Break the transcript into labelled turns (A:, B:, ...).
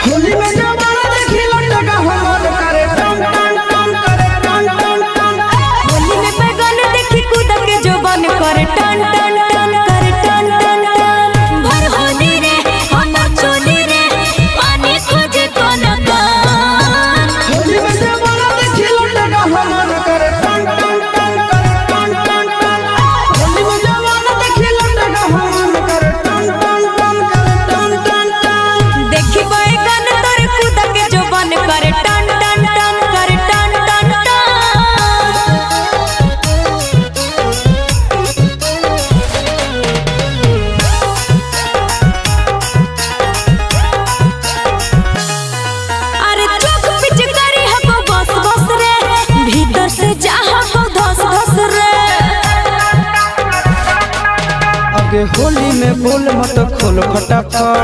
A: होली में जवाना देखी लटका हमर करे टन टन टन करे टन टन टन।
B: होली में बैगन देखी कूद के जोबन करे टन टन टन करे टन टन टन। भर होली रे हमर चोली रे पानी खोजे कोन कान।
A: होली में जवाना देखी लटका हमर करे टन टन टन करे टन टन टन। होली में जवाना देखी लटका हमर करे टन टन टन करे टन टन टन।
B: देखी बैगन तोर कूद के जोबन करे टन टन टन करे टन टन टन। अरे चुप पिचकारी हको बस बस रे भीतर से चाह को धस धस रे।
A: आगे होली में बोल मत खोल फटाफट।